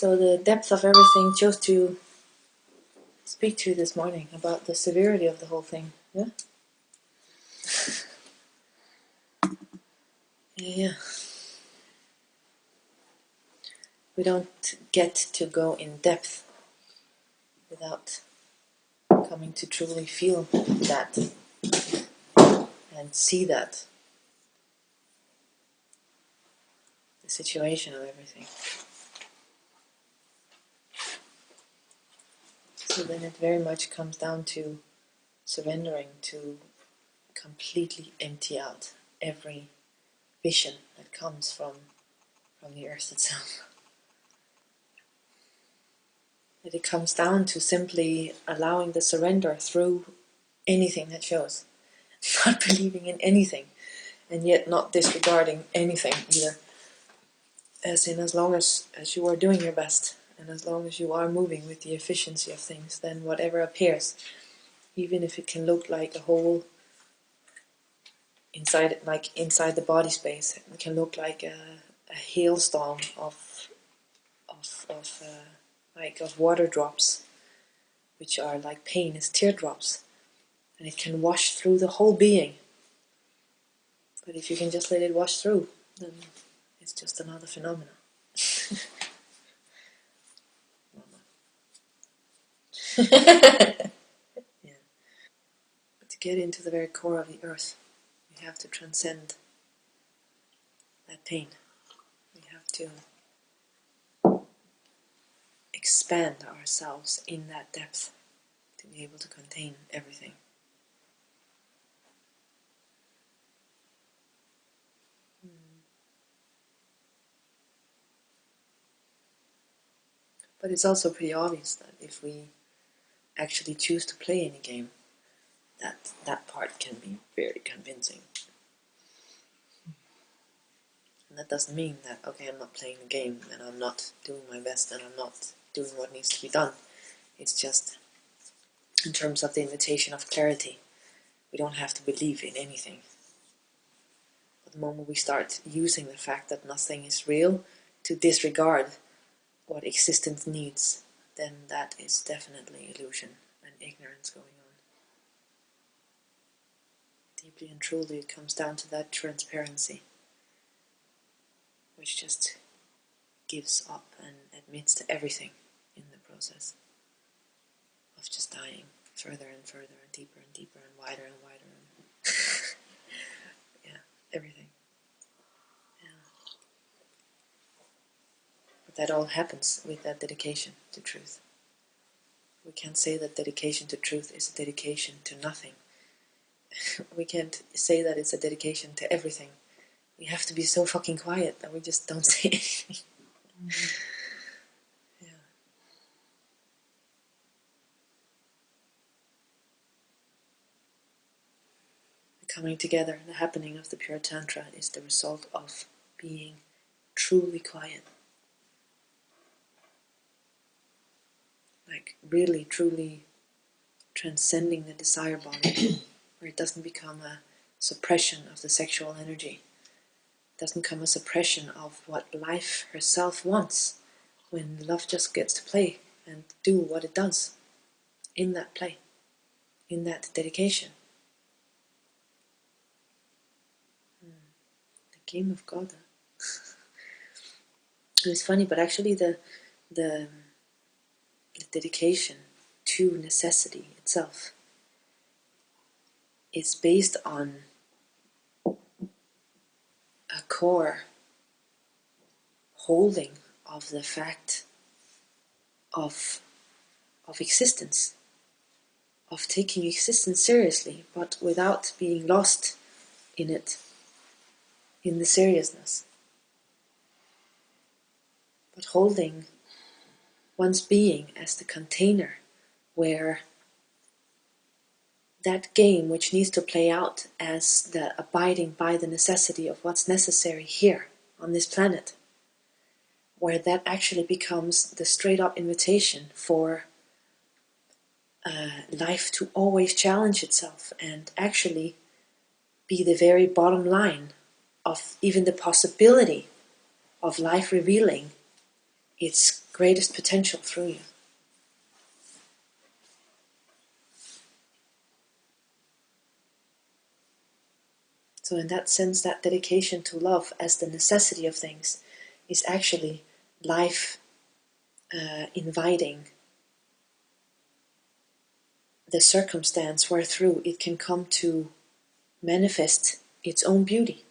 So the depth of everything chose to speak to you this morning about the severity of the whole thing. Yeah? Yeah. We don't get to go in depth without coming to truly feel that and see that. The situation of everything. So then it very much comes down to surrendering to completely empty out every vision that comes from the earth itself. That it comes down to simply allowing the surrender through anything that shows. Not believing in anything, and yet not disregarding anything either. As in, as long as you are doing your best, and as long as you are moving with the efficiency of things, then whatever appears, even if it can look like a hole inside the body space, it can look like a hailstorm of water drops, which are like pain as teardrops, and it can wash through the whole being. But if you can just let it wash through, then it's just another phenomenon. Yeah. But to get into the very core of the earth, we have to transcend that pain. We have to expand ourselves in that depth to be able to contain everything. But it's also pretty obvious that if we actually choose to play any game, that part can be very convincing. And that doesn't mean that, okay, I'm not playing the game and I'm not doing my best and I'm not doing what needs to be done. It's just in terms of the invitation of clarity. We don't have to believe in anything. But the moment we start using the fact that nothing is real to disregard what existence needs, then that is definitely illusion and ignorance going on. Deeply and truly it comes down to that transparency, which just gives up and admits to everything in the process of just dying further and further and deeper and wider and wider and yeah, everything. Yeah. But that all happens with that dedication to truth. We can't say that dedication to truth is a dedication to nothing. We can't say that it's a dedication to everything. We have to be so fucking quiet that we just don't say anything. Yeah. The coming together, the happening of the pure Tantra is the result of being truly quiet. Like really, truly transcending the desire body, where it doesn't become a suppression of the sexual energy. It doesn't become a suppression of what life herself wants, when love just gets to play and do what it does in that play, in that dedication. The game of God. It's funny, but actually the dedication to necessity itself is based on a core holding of the fact of existence, of taking existence seriously, but without being lost in it, in the seriousness, but holding one's being as the container where that game which needs to play out as the abiding by the necessity of what's necessary here on this planet, where that actually becomes the straight up invitation for life to always challenge itself and actually be the very bottom line of even the possibility of life revealing its greatest potential through you. So in that sense, that dedication to love as the necessity of things is actually life inviting the circumstance wherethrough it can come to manifest its own beauty.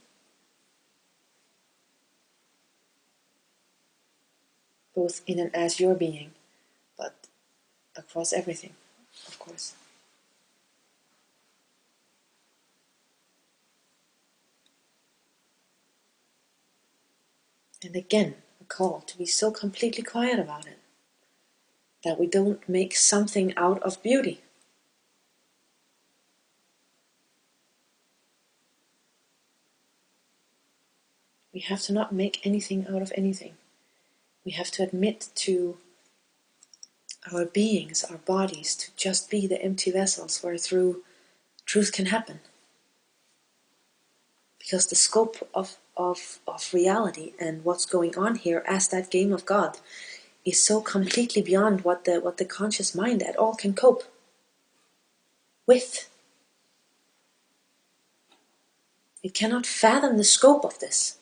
Both in and as your being, but across everything, of course. And again, a call to be so completely quiet about it that we don't make something out of beauty. We have to not make anything out of anything. We have to admit to our beings, our bodies, to just be the empty vessels wherethrough truth can happen. Because the scope of reality and what's going on here as that game of God is so completely beyond what the conscious mind at all can cope with. It cannot fathom the scope of this.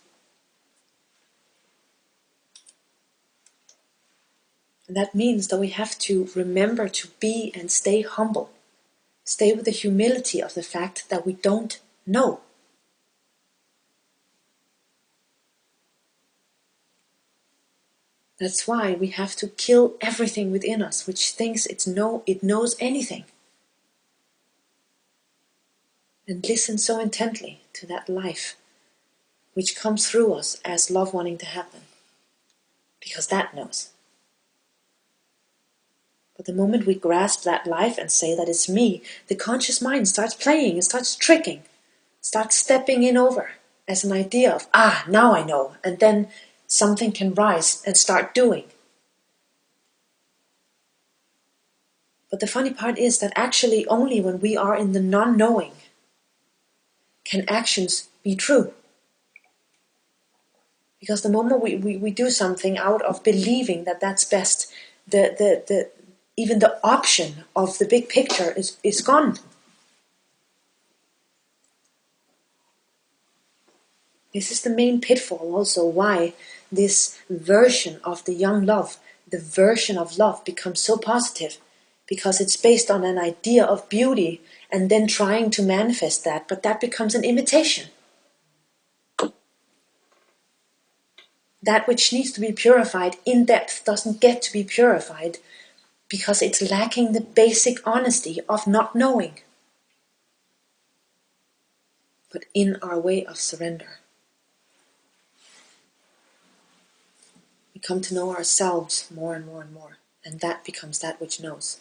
And that means that we have to remember to be and stay humble. Stay with the humility of the fact that we don't know. That's why we have to kill everything within us which thinks it knows anything. And listen so intently to that life which comes through us as love wanting to happen. Because that knows. But the moment we grasp that life and say that it's me, the conscious mind starts playing, it starts tricking, starts stepping in over as an idea of, now I know, and then something can rise and start doing. But the funny part is that actually only when we are in the non-knowing can actions be true. Because the moment we do something out of believing that that's best, even the option of the big picture is gone. This is the main pitfall also why this version of the young love, the version of love becomes so positive. Because it's based on an idea of beauty and then trying to manifest that, but that becomes an imitation. That which needs to be purified in depth doesn't get to be purified because it's lacking the basic honesty of not knowing. But in our way of surrender, we come to know ourselves more and more and more, and that becomes that which knows.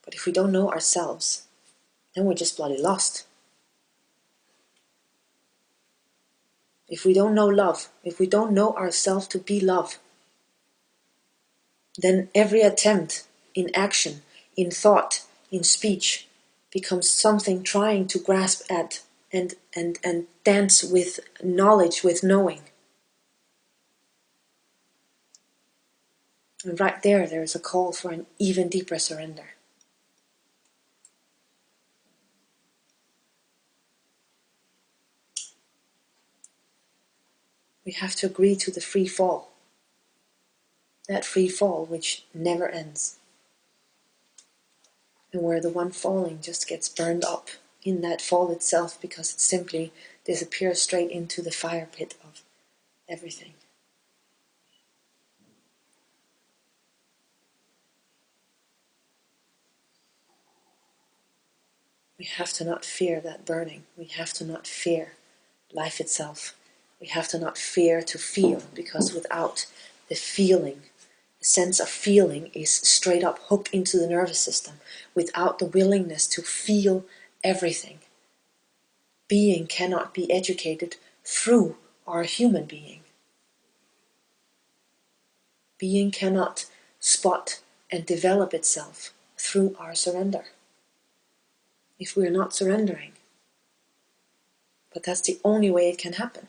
But if we don't know ourselves, then we're just bloody lost. If we don't know love, if we don't know ourselves to be love, then every attempt in action, in thought, in speech, becomes something trying to grasp at and dance with knowledge, with knowing. And right there is a call for an even deeper surrender. We have to agree to the free fall. That free fall which never ends. And where the one falling just gets burned up in that fall itself because it simply disappears straight into the fire pit of everything. We have to not fear that burning. We have to not fear life itself. We have to not fear to feel, because without the feeling, the sense of feeling is straight up hooked into the nervous system. Without the willingness to feel everything, being cannot be educated through our human being. Being cannot spot and develop itself through our surrender. If we're not surrendering. But that's the only way it can happen.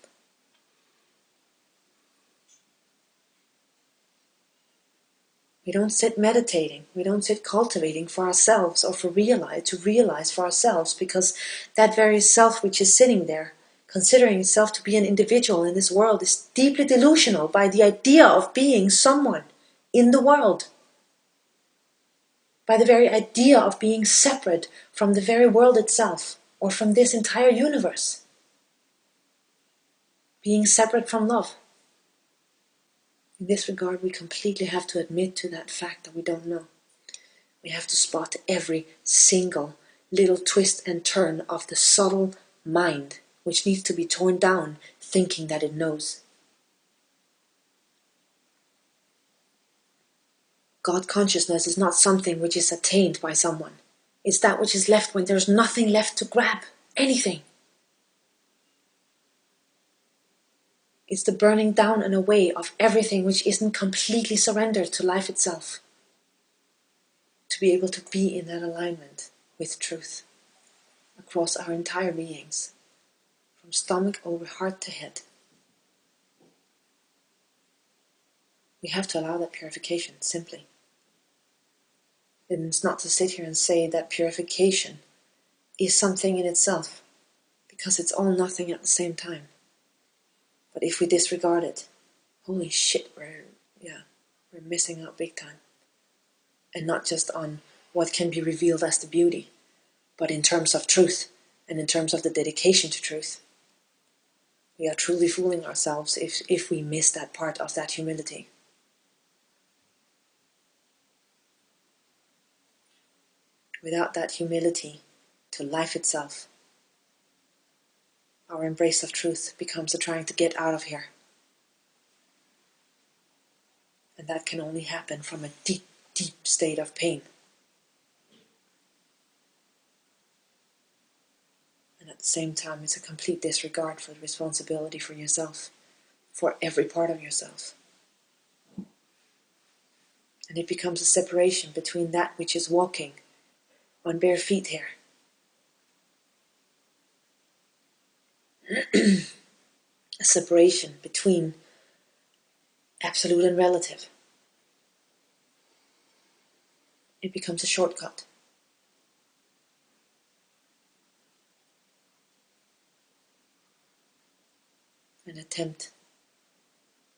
We don't sit meditating. We don't sit cultivating for ourselves or to realize for ourselves, because that very self which is sitting there, considering itself to be an individual in this world, is deeply delusional by the idea of being someone in the world. By the very idea of being separate from the very world itself, or from this entire universe. Being separate from love. In this regard, we completely have to admit to that fact that we don't know. We have to spot every single little twist and turn of the subtle mind, which needs to be torn down, thinking that it knows. God consciousness is not something which is attained by someone. It's that which is left when there's nothing left to grab, anything. It's the burning down and away of everything which isn't completely surrendered to life itself. To be able to be in that alignment with truth across our entire beings, from stomach over heart to head. We have to allow that purification, simply. And it's not to sit here and say that purification is something in itself, because it's all nothing at the same time. But if we disregard it, holy shit, we're missing out big time. And not just on what can be revealed as the beauty, but in terms of truth, and in terms of the dedication to truth. We are truly fooling ourselves if we miss that part of that humility. Without that humility to life itself, our embrace of truth becomes a trying to get out of here. And that can only happen from a deep, deep state of pain. And at the same time, it's a complete disregard for the responsibility for yourself, for every part of yourself. And it becomes a separation between that which is walking on bare feet here. A separation between absolute and relative. It becomes a shortcut. An attempt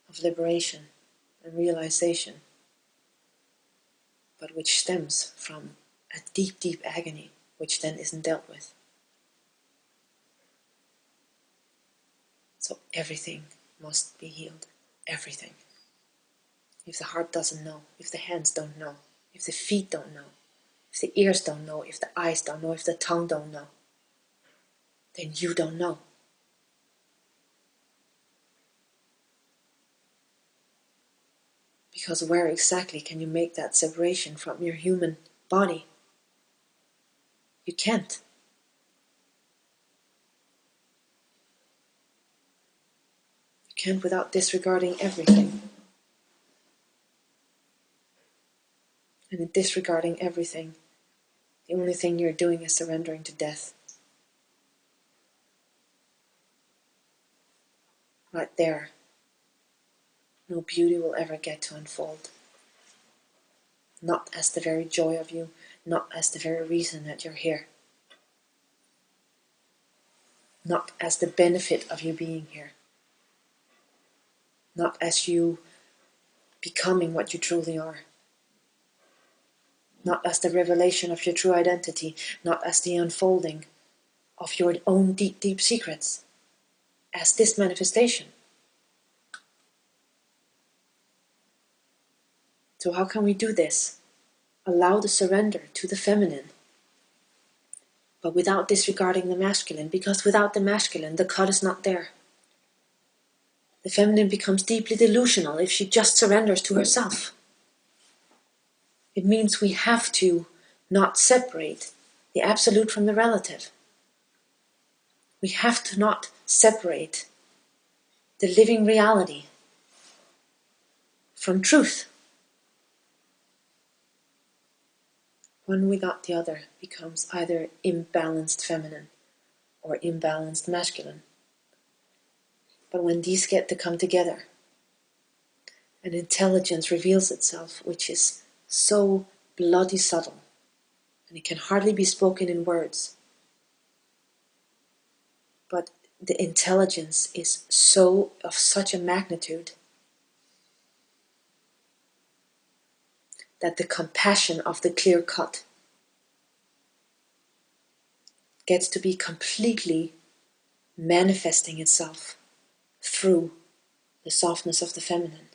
of liberation and realization, but which stems from a deep, deep agony, which then isn't dealt with. So everything must be healed. Everything. If the heart doesn't know, if the hands don't know, if the feet don't know, if the ears don't know, if the eyes don't know, if the tongue don't know, then you don't know. Because where exactly can you make that separation from your human body? You can't. You can't without disregarding everything. And in disregarding everything, the only thing you're doing is surrendering to death. Right there, no beauty will ever get to unfold. Not as the very joy of you, not as the very reason that you're here. Not as the benefit of you being here. Not as you becoming what you truly are. Not as the revelation of your true identity, not as the unfolding of your own deep, deep secrets, as this manifestation. So how can we do this? Allow the surrender to the feminine, but without disregarding the masculine, because without the masculine, the cut is not there. The feminine becomes deeply delusional if she just surrenders to herself. It means we have to not separate the absolute from the relative. We have to not separate the living reality from truth. One without the other becomes either imbalanced feminine or imbalanced masculine. But when these get to come together, an intelligence reveals itself which is so bloody subtle, and it can hardly be spoken in words. But the intelligence is so of such a magnitude that the compassion of the clear cut gets to be completely manifesting itself through the softness of the feminine.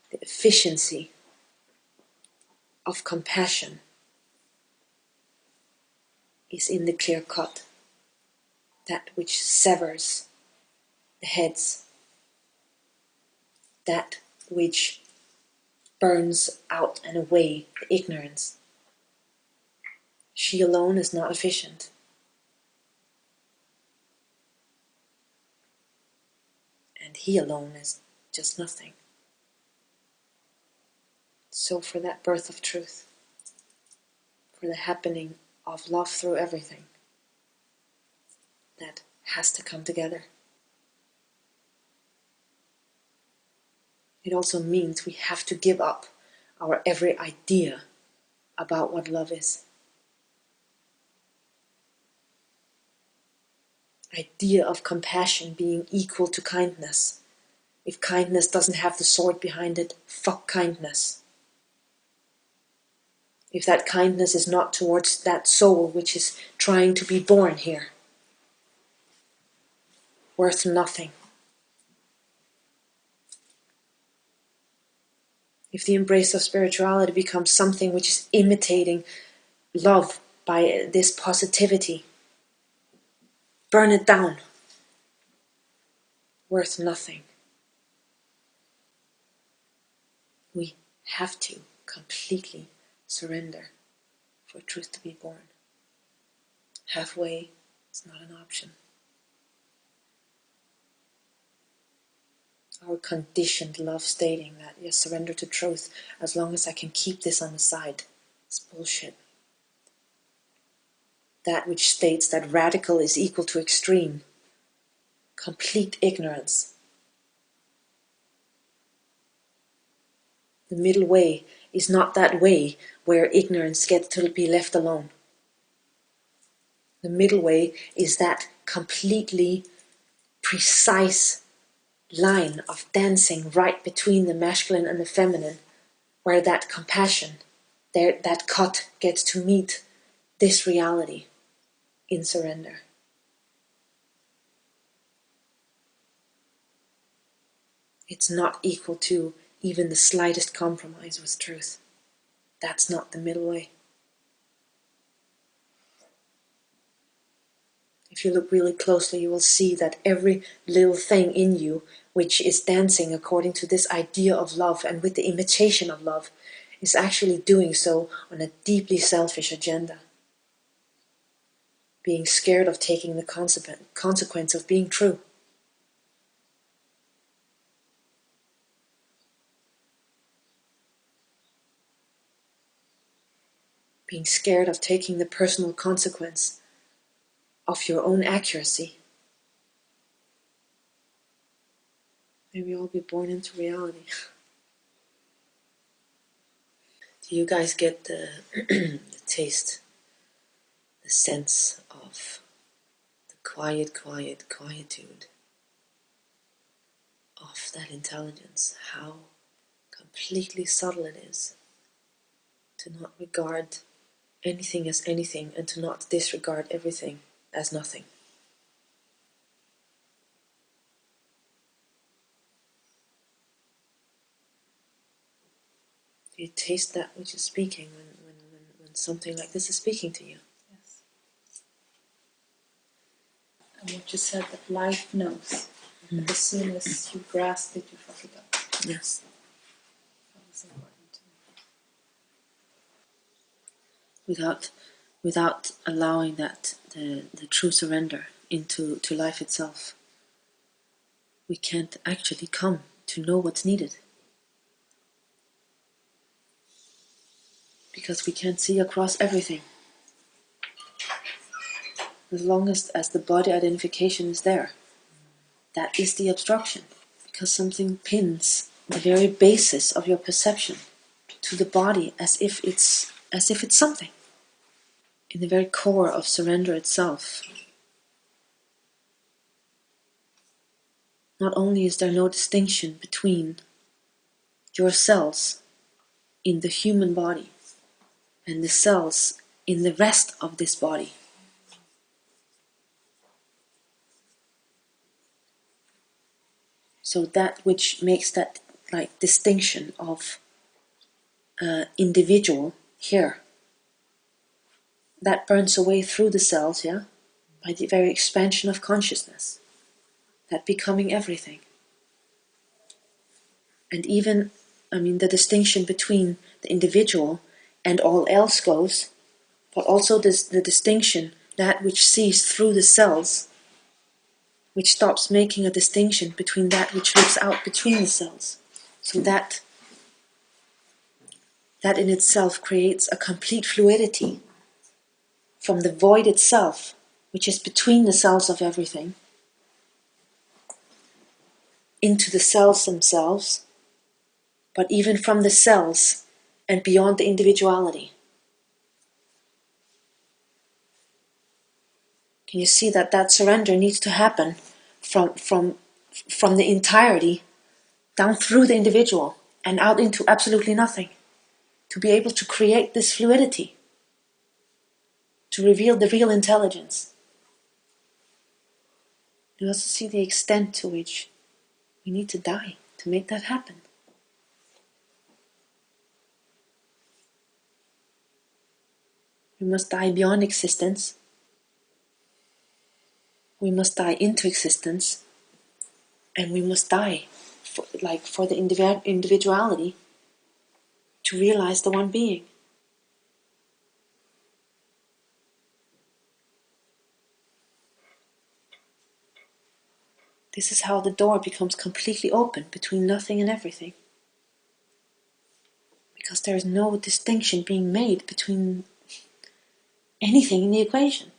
The efficiency of compassion is in the clear cut, that which severs the heads, that which burns out and away the ignorance. She alone is not efficient. And he alone is just nothing. So for that birth of truth, for the happening of love through everything, that has to come together. It also means we have to give up our every idea about what love is. Idea of compassion being equal to kindness. If kindness doesn't have the sword behind it, fuck kindness. If that kindness is not towards that soul which is trying to be born here, worth nothing. If the embrace of spirituality becomes something which is imitating love by this positivity, burn it down. Worth nothing. We have to completely surrender for truth to be born. Halfway is not an option. Our conditioned love stating that, yes, surrender to truth as long as I can keep this on the side, is bullshit. That which states that radical is equal to extreme. Complete ignorance. The middle way is not that way where ignorance gets to be left alone. The middle way is that completely precise line of dancing right between the masculine and the feminine, where that compassion, that cut gets to meet this reality in surrender. It's not equal to even the slightest compromise with truth. That's not the middle way. If you look really closely, you will see that every little thing in you which is dancing according to this idea of love and with the imitation of love is actually doing so on a deeply selfish agenda. Being scared of taking the consequence of being true. Being scared of taking the personal consequence of your own accuracy. May we all be born into reality. Do you guys get the, the taste, the sense of the quietude of that intelligence? How completely subtle it is to not regard anything as anything and to not disregard everything as nothing. Do you taste that which is speaking when something like this is speaking to you? Yes. And what you said, that life knows. But as soon as you grasp it, you fuck it up. Yes. That was important to me. Without allowing that the true surrender into life itself, we can't actually come to know what's needed. Because we can't see across everything. as long as the body identification is there. That is the obstruction, because something pins the very basis of your perception to the body as if it's something. In the very core of surrender itself, not only is there no distinction between your cells in the human body and the cells in the rest of this body. So that which makes that like distinction of individual here, that burns away through the cells, yeah, by the very expansion of consciousness, that becoming everything. And even, the distinction between the individual and all else goes, but also the distinction, that which sees through the cells, which stops making a distinction between that which lives out between the cells. So that in itself creates a complete fluidity from the void itself, which is between the cells of everything, into the cells themselves, but even from the cells and beyond the individuality. Can you see that surrender needs to happen from the entirety down through the individual and out into absolutely nothing, to be able to create this fluidity, to reveal the real intelligence. You also see the extent to which we need to die to make that happen. We must die beyond existence. We must die into existence. And we must die for the individuality to realize the one being. This is how the door becomes completely open between nothing and everything. Because there is no distinction being made between anything in the equation.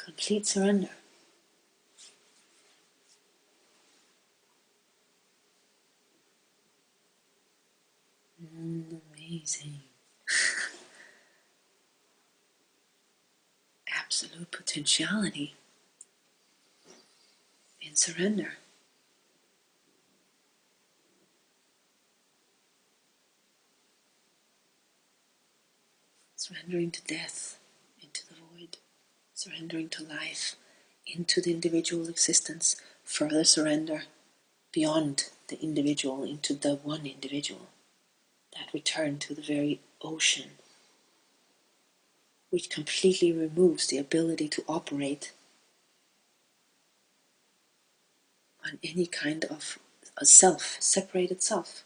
Complete surrender. Amazing. Absolute potentiality in surrender. Surrendering to death, into the void. Surrendering to life, into the individual existence. Further surrender beyond the individual into the one individual. That return to the very ocean, which completely removes the ability to operate on any kind of a self, separated self.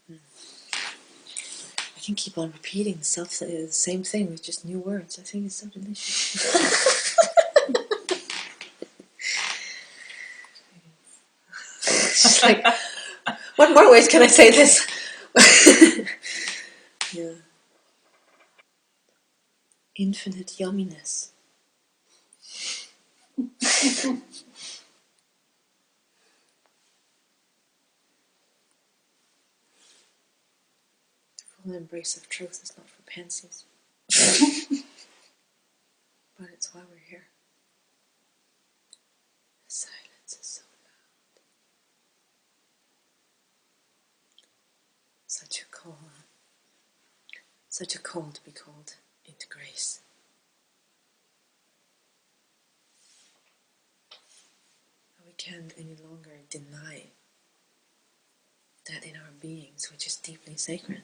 I can keep on repeating the same thing with just new words. I think it's so delicious. It's just like, what more ways can I say this? Yeah. Infinite yumminess. The full embrace of truth is not for pansies. But it's why we're here. The silence is so loud. Such a call to be called into grace. We can't any longer deny that in our beings, which is deeply sacred.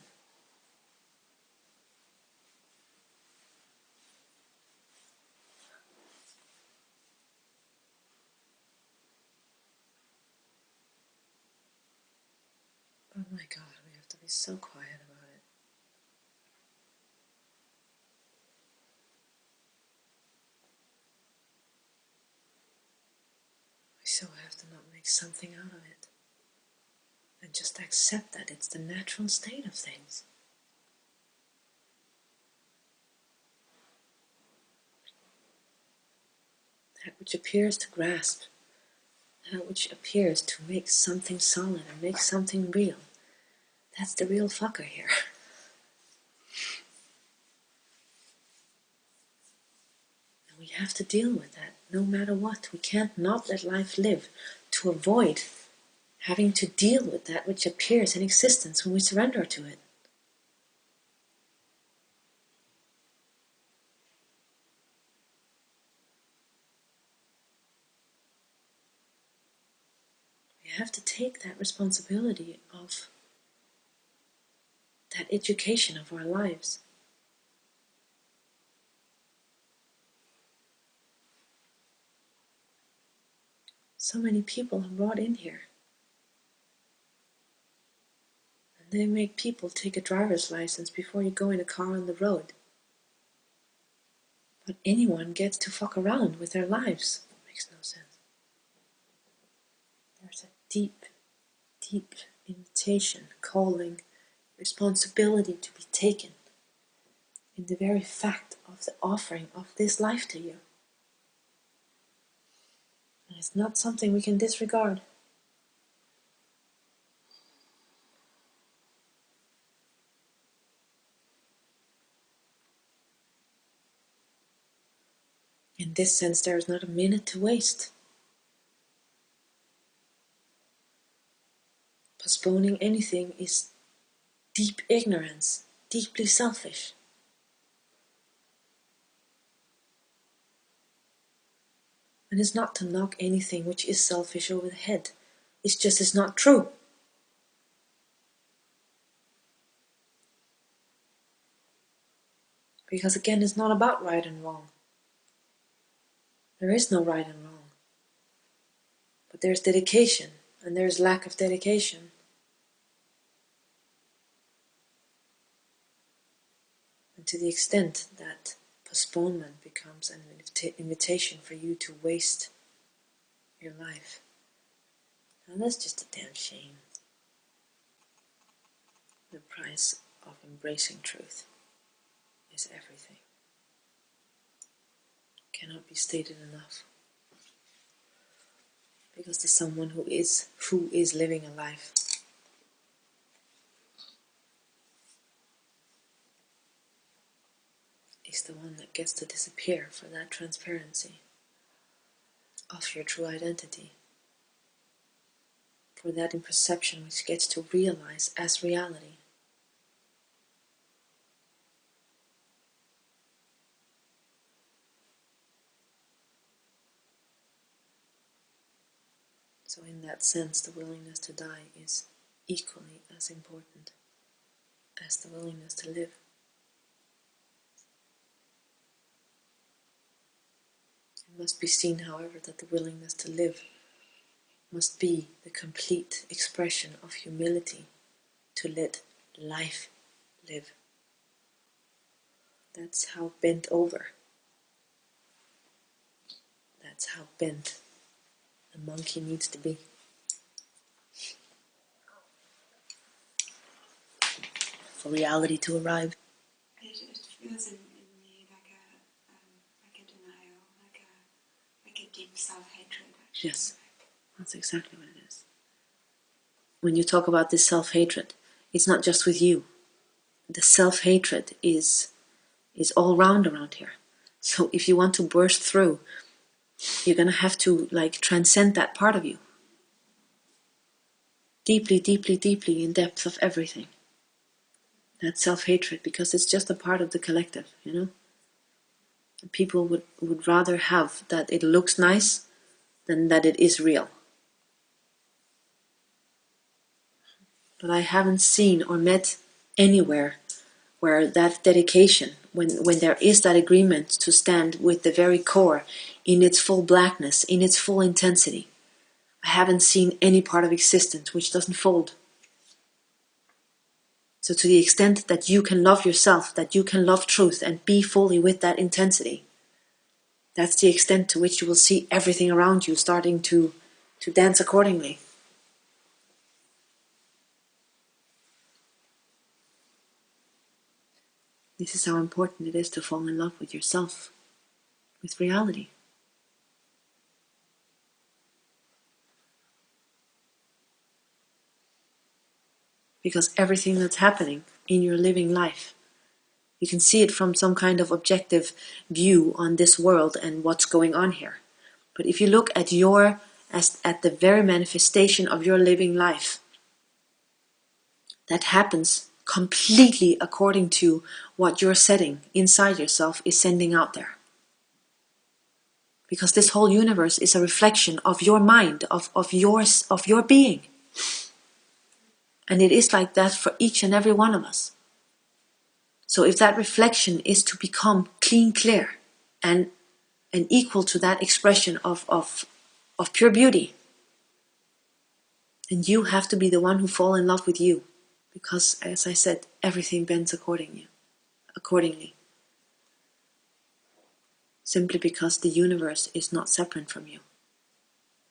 Oh my God, we have to be so quiet about it. so have to not make something out of it. And just accept that it's the natural state of things. That which appears to grasp, that which appears to make something solid and make something real, that's the real fucker here. And we have to deal with that no matter what. We can't not let life live to avoid having to deal with that which appears in existence when we surrender to it. We have to take that responsibility of that education of our lives. So many people are brought in here. And they make people take a driver's license before you go in a car on the road. But anyone gets to fuck around with their lives. Makes no sense. There's a deep, deep invitation, calling, responsibility to be taken in the very fact of the offering of this life to you. And it's not something we can disregard. In this sense, there is not a minute to waste. Postponing anything is deep ignorance, deeply selfish. And it's not to knock anything which is selfish over the head. It's just it's not true. Because again, it's not about right and wrong. There is no right and wrong. But there's dedication, and there's lack of dedication. And to the extent that postponement becomes an invitation for you to waste your life, now that's just a damn shame. The price of embracing truth is everything. Cannot be stated enough. Because the someone who is living a life is the one that gets to disappear for that transparency of your true identity, for that imperception which gets to realize as reality. So in that sense, the willingness to die is equally as important as the willingness to live. It must be seen, however, that the willingness to live must be the complete expression of humility to let life live. That's how bent over. That's how bent a monkey needs to be. For reality to arrive. It feels in me like a denial, like a deep self-hatred, actually. Yes, that's exactly what it is. When you talk about this self-hatred, it's not just with you. The self-hatred is all round around here. So if you want to burst through, you're going to have to transcend that part of you. Deeply, deeply, deeply in depth of everything. That self-hatred, because it's just a part of the collective, you know? People would rather have that it looks nice than that it is real. But I haven't seen or met anywhere where that dedication, when there is that agreement to stand with the very core in its full blackness, in its full intensity, I haven't seen any part of existence which doesn't fold. So to the extent that you can love yourself, that you can love truth and be fully with that intensity, that's the extent to which you will see everything around you starting to to dance accordingly. This is how important it is to fall in love with yourself, with reality. Because everything that's happening in your living life, you can see it from some kind of objective view on this world and what's going on here. But if you look at at the very manifestation of your living life, that happens completely according to what your setting inside yourself is sending out there. Because this whole universe is a reflection of your mind, of your being. And it is like that for each and every one of us. So if that reflection is to become clean, clear, and equal to that expression of pure beauty, then you have to be the one who fall in love with you. Because, as I said, everything bends accordingly. Simply because the universe is not separate from you.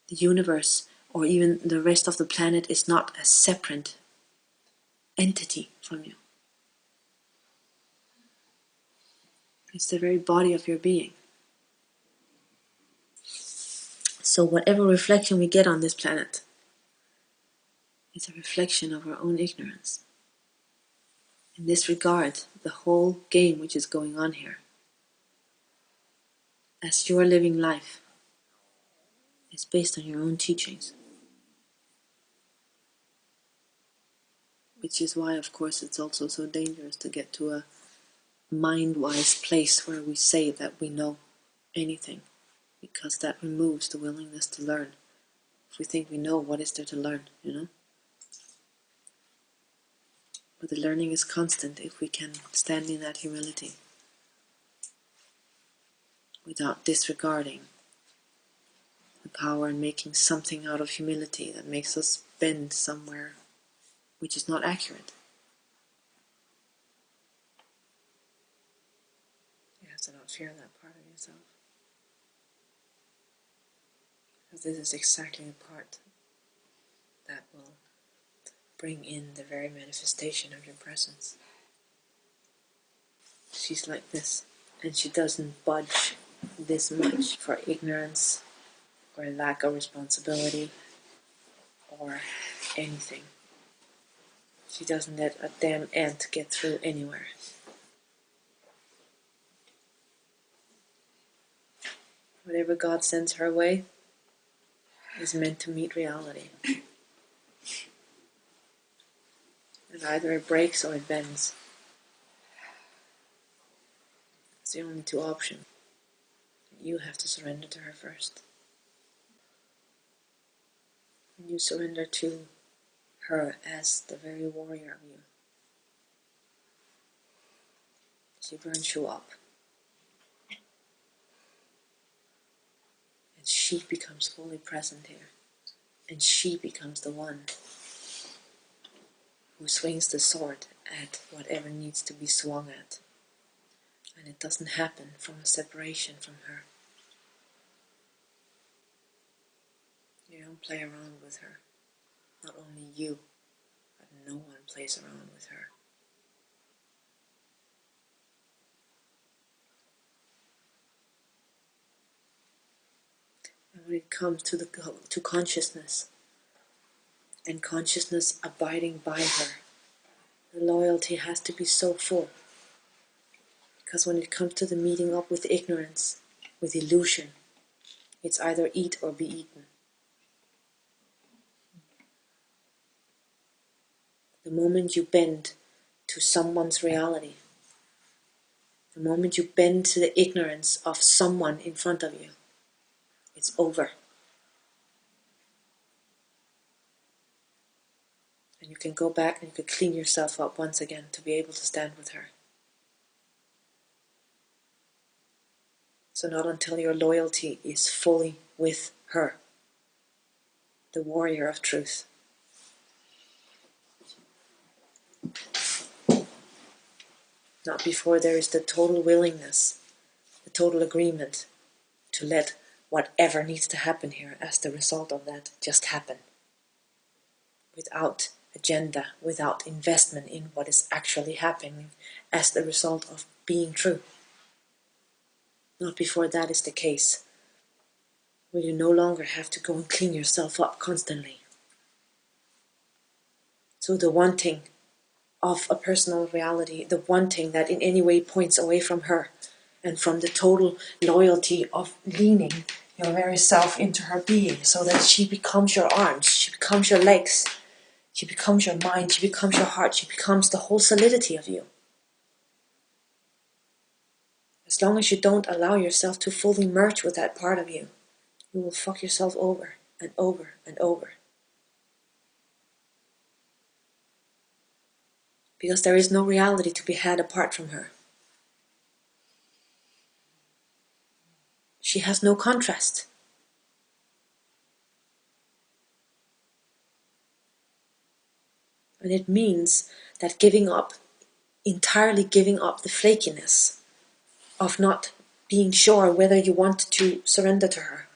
The universe, or even the rest of the planet, is not a separate entity from you. It's the very body of your being. So whatever reflection we get on this planet is a reflection of our own ignorance. In this regard, the whole game which is going on here, as your living life, is based on your own teachings. Which is why, of course, it's also so dangerous to get to a mind-wise place where we say that we know anything, because that removes the willingness to learn. If we think we know, what is there to learn, But the learning is constant if we can stand in that humility without disregarding the power in making something out of humility that makes us bend somewhere which is not accurate. You have to not fear that part of yourself. Because this is exactly the part that will bring in the very manifestation of your presence. She's like this, and she doesn't budge this much for ignorance or lack of responsibility or anything. She doesn't let a damn ant get through anywhere. Whatever God sends her way is meant to meet reality. And either it breaks or it bends. It's the only two options. You have to surrender to her first. And you surrender to her as the very warrior of you. She burns you up. And she becomes fully present here. And she becomes the one who swings the sword at whatever needs to be swung at. And it doesn't happen from a separation from her. You don't play around with her. Not only you, but no one plays around with her. And when it comes to consciousness, and consciousness abiding by her, the loyalty has to be so full. Because when it comes to the meeting up with ignorance, with illusion, it's either eat or be eaten. The moment you bend to someone's reality, the moment you bend to the ignorance of someone in front of you, it's over. And you can go back and you can clean yourself up once again to be able to stand with her. So not until your loyalty is fully with her, the warrior of truth. Not before there is the total willingness, the total agreement to let whatever needs to happen here as the result of that just happen. Without agenda, without investment in what is actually happening as the result of being true. Not before that is the case, where you no longer have to go and clean yourself up constantly. So the wanting of a personal reality, the wanting that in any way points away from her, and from the total loyalty of leaning your very self into her being, so that she becomes your arms, she becomes your legs, she becomes your mind, she becomes your heart, she becomes the whole solidity of you. As long as you don't allow yourself to fully merge with that part of you, you will fuck yourself over and over and over. Because there is no reality to be had apart from her. She has no contrast. And it means that entirely giving up the flakiness of not being sure whether you want to surrender to her.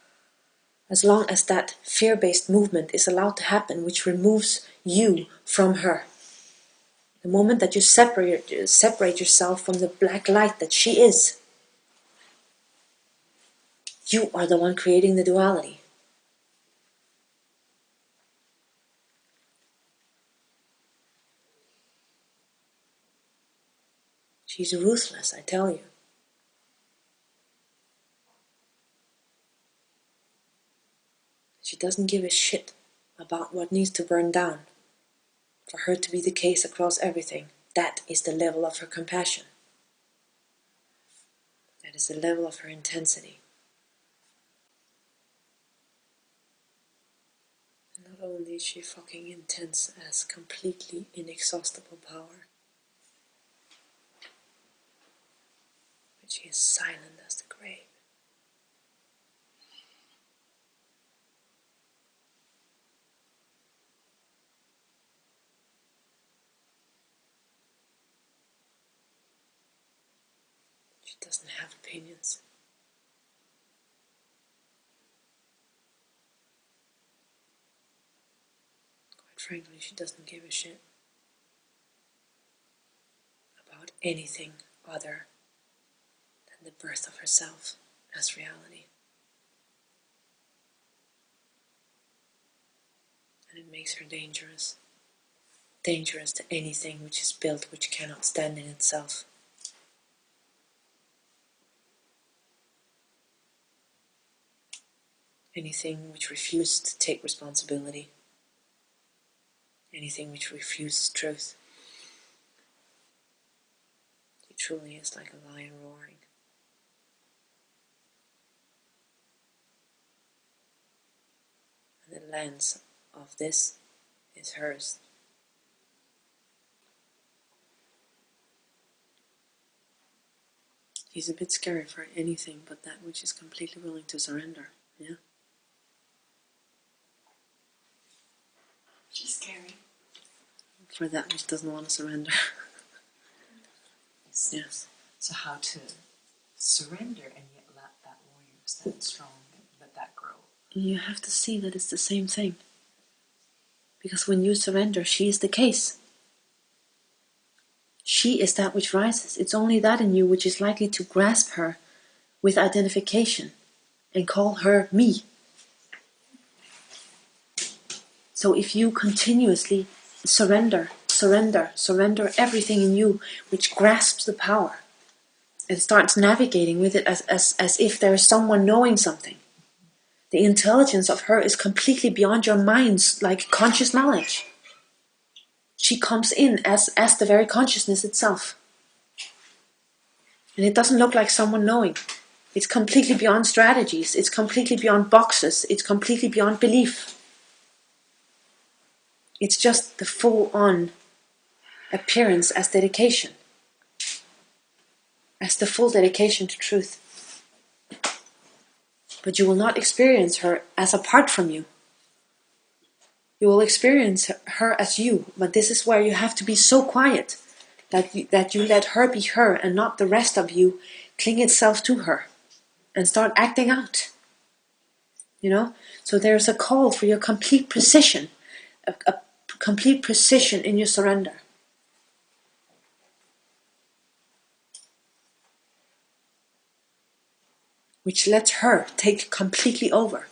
As long as that fear-based movement is allowed to happen, which removes you from her. The moment that you separate yourself from the black light that she is, you are the one creating the duality. She's ruthless, I tell you. She doesn't give a shit about what needs to burn down for her to be the case across everything. That is the level of her compassion. That is the level of her intensity. Not only is she fucking intense as completely inexhaustible power, but she is silent as the grave. She doesn't have opinions. Quite frankly, she doesn't give a shit about anything other than the birth of herself as reality. And it makes her dangerous. Dangerous to anything which is built which cannot stand in itself. Anything which refuses to take responsibility. Anything which refuses truth. It truly is like a lion roaring. And the lens of this is hers. He's a bit scary for anything but that which is completely willing to surrender. Yeah? She's scary. For that which doesn't want to surrender. Yes. So how to surrender and yet let that warrior stand strong and let that grow? You have to see that it's the same thing. Because when you surrender, she is the case. She is that which rises. It's only that in you which is likely to grasp her with identification and call her me. So if you continuously surrender everything in you which grasps the power and starts navigating with it as if there is someone knowing something, the intelligence of her is completely beyond your mind's like conscious knowledge. She comes in as the very consciousness itself. And it doesn't look like someone knowing. It's completely beyond strategies. It's completely beyond boxes. It's completely beyond belief. It's just the full-on appearance as dedication. As the full dedication to truth. But you will not experience her as apart from you. You will experience her as you, but this is where you have to be so quiet that you let her be her and not the rest of you cling itself to her and start acting out. you know? So there's a call for your complete precision, a complete precision in your surrender. Which lets her take completely over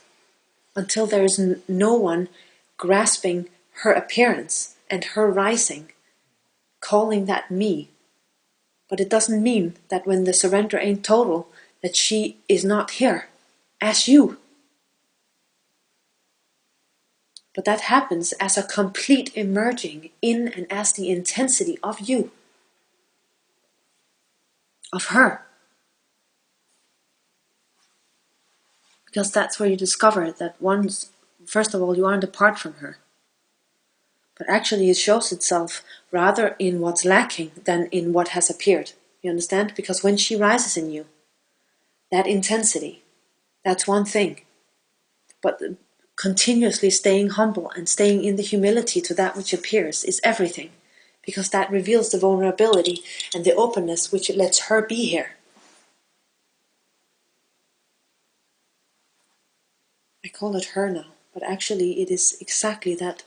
until there is no one grasping her appearance and her rising, calling that me. But it doesn't mean that when the surrender ain't total, that she is not here as you. But that happens as a complete emerging in and as the intensity of you, of her. Because that's where you discover that first of all, you aren't apart from her. But actually it shows itself rather in what's lacking than in what has appeared. You understand? Because when she rises in you, that intensity, that's one thing. But continuously staying humble and staying in the humility to that which appears is everything. Because that reveals the vulnerability and the openness which lets her be here. I call it her now, but actually it is exactly that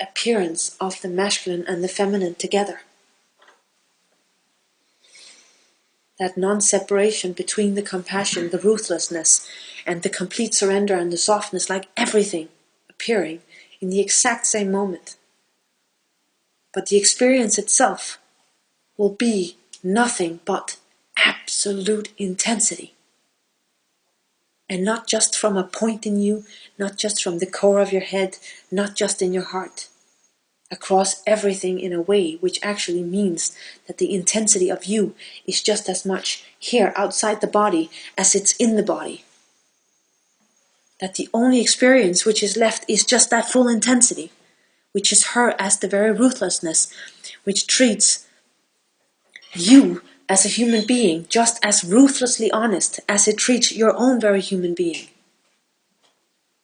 appearance of the masculine and the feminine together. That non-separation between the compassion, the ruthlessness, and the complete surrender and the softness, like everything appearing in the exact same moment. But the experience itself will be nothing but absolute intensity. And not just from a point in you, not just from the core of your head, not just in your heart. Across everything in a way which actually means that the intensity of you is just as much here outside the body as it's in the body. That the only experience which is left is just that full intensity, which is her as the very ruthlessness, which treats you as a human being just as ruthlessly honest as it treats your own very human being.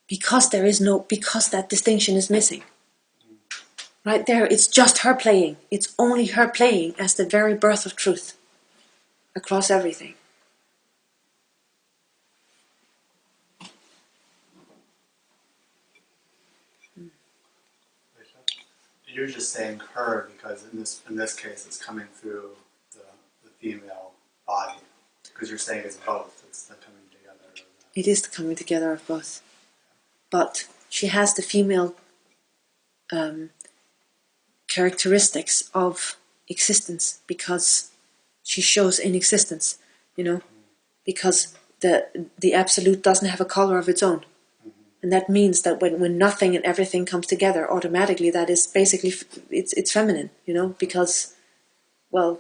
Because that distinction is missing. Right there, it's just her playing. It's only her playing as the very birth of truth across everything. You're just saying her because in this case it's coming through the female body, because you're saying it's both. It's the coming together. It is the coming together of both. But she has the female characteristics of existence because she shows in existence, because the absolute doesn't have a color of its own. And that means that when nothing and everything comes together, automatically that is basically, it's feminine, because, well,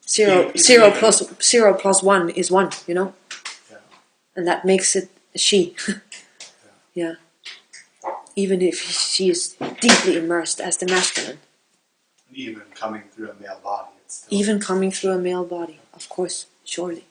zero plus one is one, Yeah. And that makes it a she. Yeah. Even if she is deeply immersed as the masculine. Even coming through a male body. Even coming through a male body, of course, surely.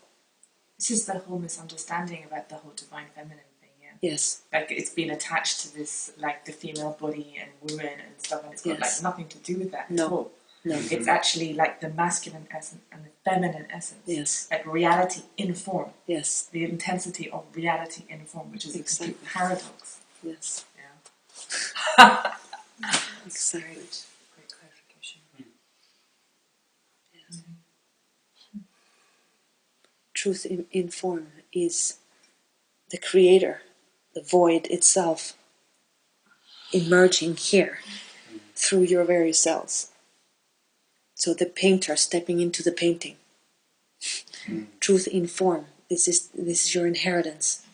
This is the whole misunderstanding about the whole divine feminine thing, yeah? Yes. Like it's been attached to this, like the female body and woman and stuff, and it's got like nothing to do with that at all. No. It's actually like the masculine essence and the feminine essence. Yes. Like reality in form. Yes. The intensity of reality in form, which is a complete paradox. Yes. Yeah. Exactly. Great clarification. Yes. Truth in form is the creator, the void itself, emerging here through your very cells. So the painter stepping into the painting. Truth in form. This is your inheritance.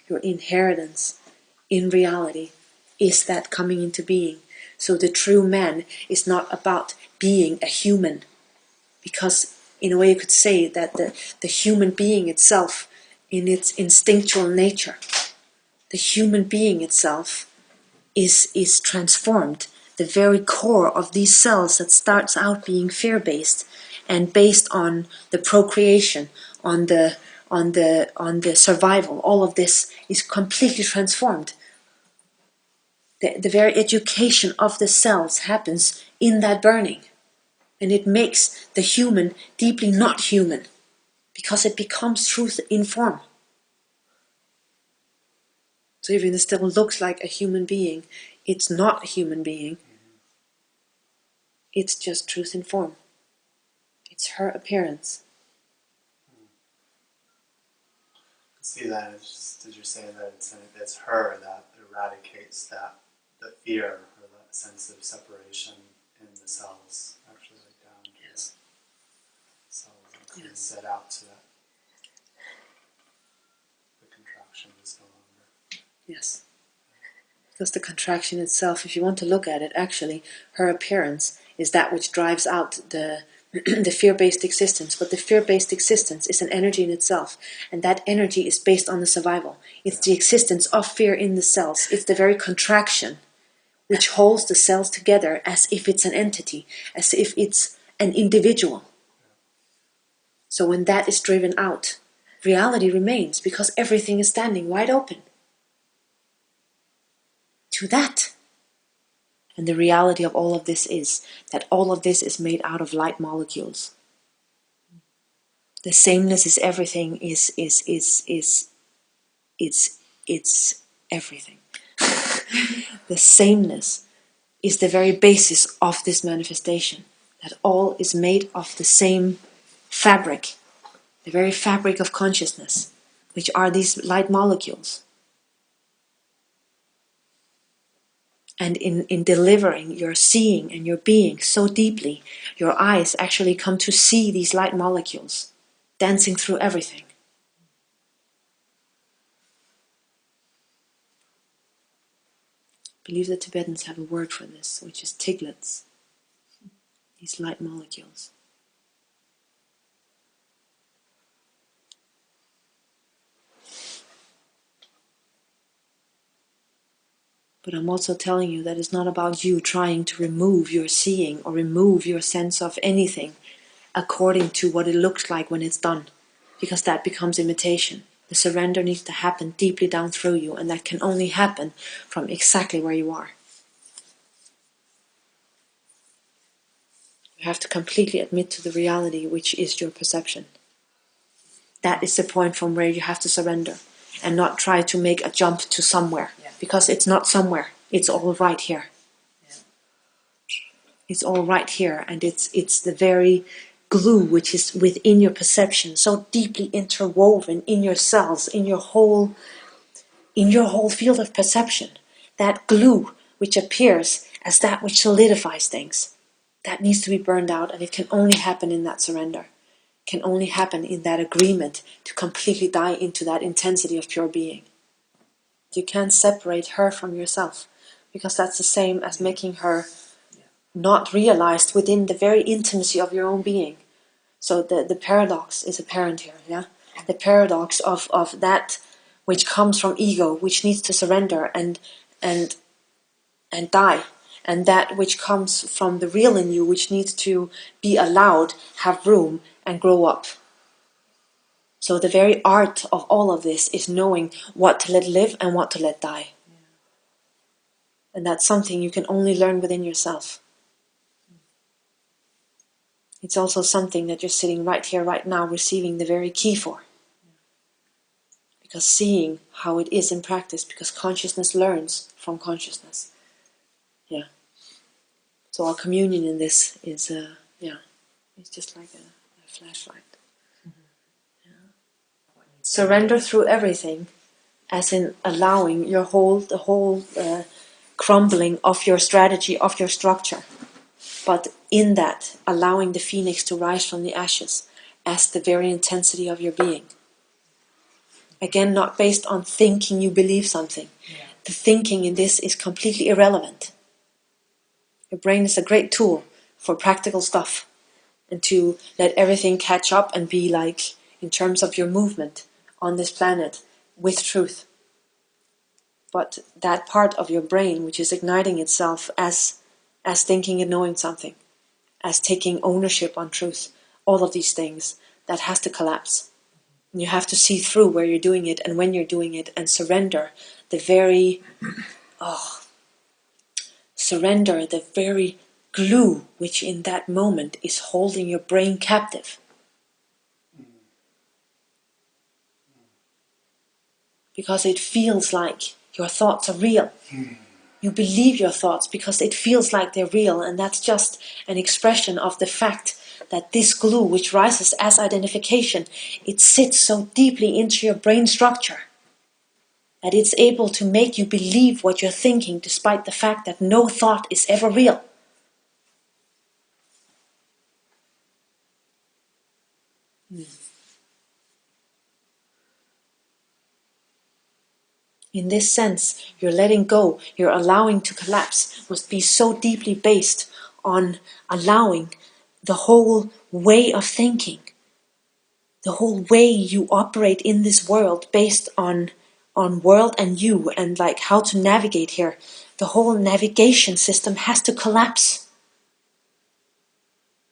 Your inheritance in reality is that coming into being. So the true man is not about being a human, because in a way you could say that the human being itself, in its instinctual nature, the human being itself is transformed. The very core of these cells that starts out being fear-based and based on the procreation, on the survival, all of this is completely transformed. The very education of the cells happens in that burning. And it makes the human deeply not human, because it becomes truth in form. So even it still looks like a human being, it's not a human being. It's just truth in form. It's her appearance. See that it's just, as you're saying that it's her that eradicates the fear or that sense of separation in the cells, actually like down to Yes. the cells and cleans that out so that the contraction is no longer. Yes. Because the contraction itself, if you want to look at it, actually, her appearance is that which drives out the the fear-based existence. But the fear-based existence is an energy in itself, and that energy is based on the survival. It's the existence of fear in the cells. It's the very contraction which holds the cells together as if it's an entity, as if it's an individual. So when that is driven out, reality remains because everything is standing wide open to that. And the reality of all of this is that all of this is made out of light molecules. The sameness is everything, it's everything. The sameness is the very basis of this manifestation. That all is made of the same fabric, the very fabric of consciousness, which are these light molecules. And in delivering your seeing and your being so deeply, your eyes actually come to see these light molecules dancing through everything. I believe the Tibetans have a word for this, which is tiglets, these light molecules. But I'm also telling you that it's not about you trying to remove your seeing or remove your sense of anything according to what it looks like when it's done, because that becomes imitation. The surrender needs to happen deeply down through you, and that can only happen from exactly where you are. You have to completely admit to the reality which is your perception. That is the point from where you have to surrender and not try to make a jump to somewhere, because it's not somewhere, it's all right here. It's all right here, and it's the very glue which is within your perception, so deeply interwoven in your cells, in your whole field of perception. That glue which appears as that which solidifies things, that needs to be burned out, and it can only happen in that surrender. It can only happen in that agreement to completely die into that intensity of pure being. You can't separate her from yourself, because that's the same as making her not realized within the very intimacy of your own being. So the paradox is apparent here, yeah? The paradox of that which comes from ego, which needs to surrender and die, and that which comes from the real in you, which needs to be allowed, have room, and grow up. So the very art of all of this is knowing what to let live and what to let die. And that's something you can only learn within yourself. It's also something that you're sitting right here, right now, receiving the very key for. Because seeing how it is in practice, because consciousness learns from consciousness. Yeah. So our communion in this is, it's just like a flashlight. Yeah. Surrender through everything, as in allowing the whole crumbling of your strategy, of your structure. But in that, allowing the phoenix to rise from the ashes as the very intensity of your being. Again, not based on thinking you believe something. Yeah. The thinking in this is completely irrelevant. Your brain is a great tool for practical stuff, and to let everything catch up and be like, in terms of your movement on this planet, with truth. But that part of your brain which is igniting itself as thinking and knowing something, as taking ownership on truth, all of these things, that has to collapse. And you have to see through where you're doing it and when you're doing it, and surrender the very glue which in that moment is holding your brain captive. Because it feels like your thoughts are real. You believe your thoughts because it feels like they're real, and that's just an expression of the fact that this glue, which rises as identification, it sits so deeply into your brain structure that it's able to make you believe what you're thinking despite the fact that no thought is ever real. In this sense, your letting go, your allowing to collapse must be so deeply based on allowing the whole way of thinking, the whole way you operate in this world based on world and you and like how to navigate here. The whole navigation system has to collapse.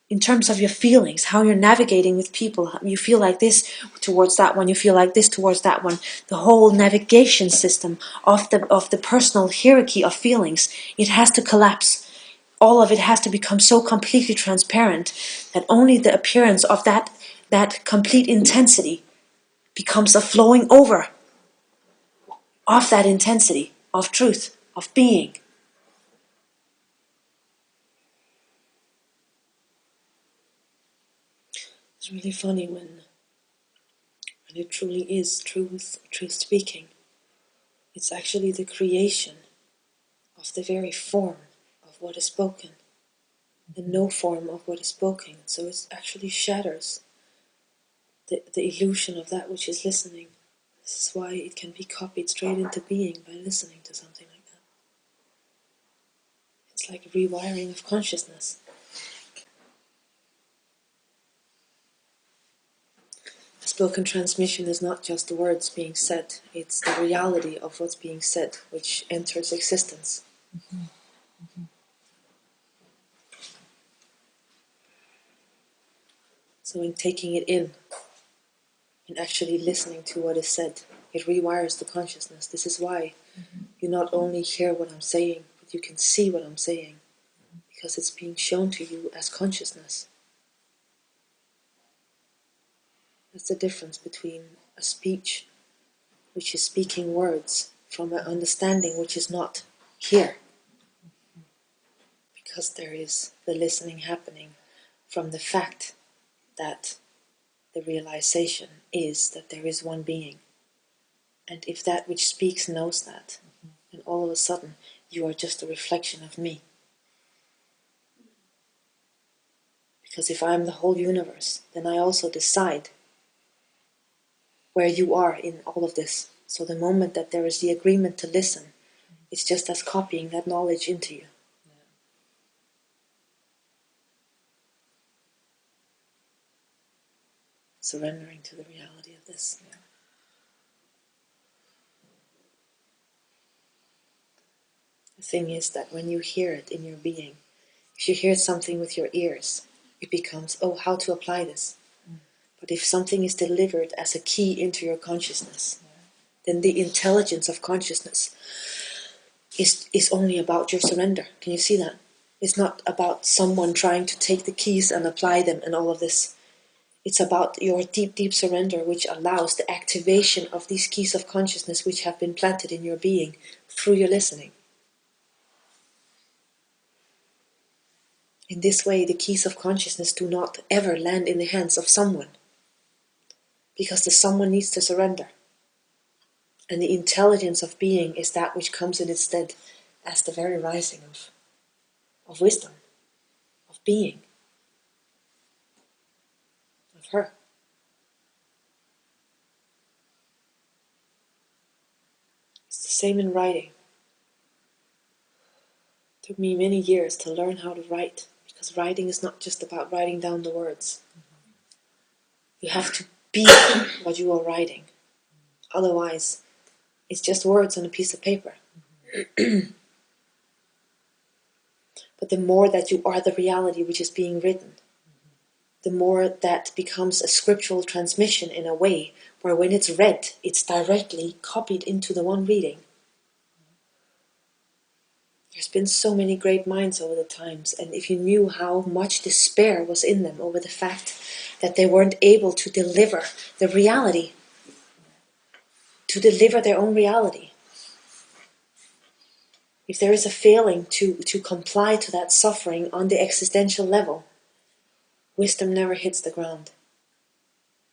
In terms of your feelings, how you're navigating with people, you feel like this towards that one, you feel like this towards that one. The whole navigation system of the personal hierarchy of feelings, it has to collapse. All of it has to become so completely transparent that only the appearance of that complete intensity becomes a flowing over of that intensity, of truth, of being. It's really funny when it truly is truth speaking. It's actually the creation of the very form of what is spoken, the no form of what is spoken. So it actually shatters the illusion of that which is listening. This is why it can be copied straight into being by listening to something like that. It's like a rewiring of consciousness. A spoken transmission is not just the words being said, it's the reality of what's being said which enters existence. So in taking it in actually listening to what is said, it rewires the consciousness. This is why you not only hear what I'm saying, but you can see what I'm saying, because it's being shown to you as consciousness. That's the difference between a speech, which is speaking words, from an understanding which is not here. Because there is the listening happening from the fact that the realization is that there is one being. And if that which speaks knows that, then all of a sudden you are just a reflection of me. Because if I'm the whole universe, then I also decide where you are in all of this. So the moment that there is the agreement to listen, it's just as copying that knowledge into you. Surrendering to the reality of this. The thing is that when you hear it in your being, if you hear something with your ears, it becomes, oh, how to apply this. But if something is delivered as a key into your consciousness, then the intelligence of consciousness is only about your surrender. Can you see that? It's not about someone trying to take the keys and apply them and all of this. It's about your deep, deep surrender, which allows the activation of these keys of consciousness which have been planted in your being through your listening. In this way, the keys of consciousness do not ever land in the hands of someone, because the someone needs to surrender. And the intelligence of being is that which comes in its stead as the very rising of wisdom, of being, of her. It's the same in writing. It took me many years to learn how to write, because writing is not just about writing down the words. You have to be what you are writing. Otherwise, it's just words on a piece of paper. But the more that you are the reality which is being written, the more that becomes a scriptural transmission in a way where when it's read, it's directly copied into the one reading. There's been so many great minds over the times, and if you knew how much despair was in them over the fact that they weren't able to deliver the reality, to deliver their own reality. if there is a failing to comply to that suffering on the existential level, wisdom never hits the ground.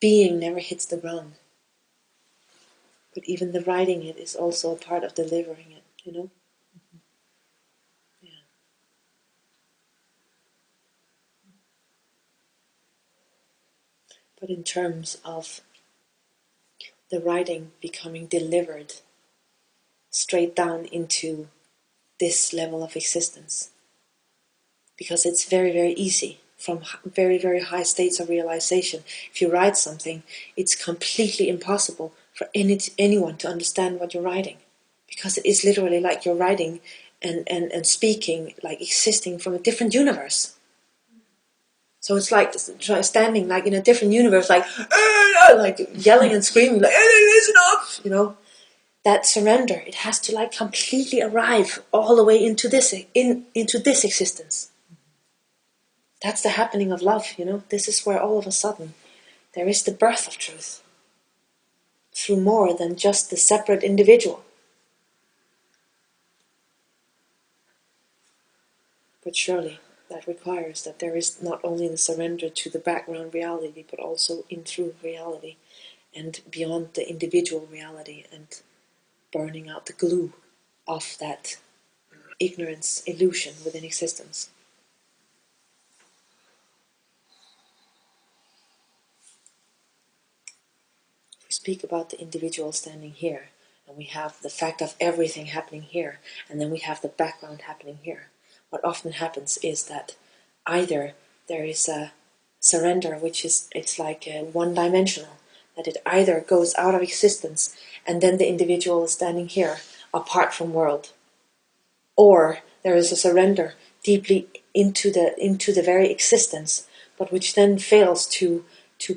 Being never hits the ground. But even the writing it is also a part of delivering it, you know? Yeah. But in terms of the writing becoming delivered straight down into this level of existence, because it's very, very easy from very, very high states of realization. If you write something, it's completely impossible for anyone to understand what you're writing, because it is literally like you're writing and speaking, like existing from a different universe. So it's like standing like in a different universe, like yelling and screaming, like listen up, you know. That surrender, it has to like completely arrive all the way into this existence. That's the happening of love, you know. This is where all of a sudden there is the birth of truth through more than just the separate individual. But surely that requires that there is not only the surrender to the background reality, but also in through reality and beyond the individual reality, and burning out the glue of that ignorance illusion within existence. We speak about the individual standing here, and we have the fact of everything happening here, and then we have the background happening here. What often happens is that either there is a surrender, which is, it's like one-dimensional, that it either goes out of existence and then the individual is standing here apart from world, or there is a surrender deeply into the very existence, but which then fails to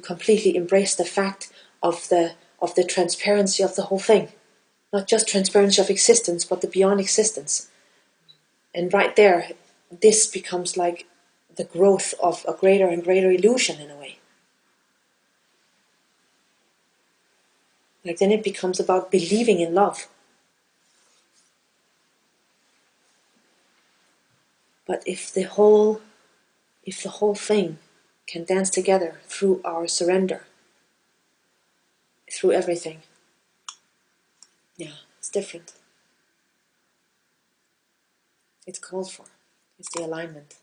completely embrace the fact of the transparency of the whole thing, not just transparency of existence, but the beyond existence. And right there, this becomes like the growth of a greater and greater illusion in a way. Like then it becomes about believing in love. But if the whole thing can dance together through our surrender, through everything, yeah, it's different. It's called for. It's the alignment.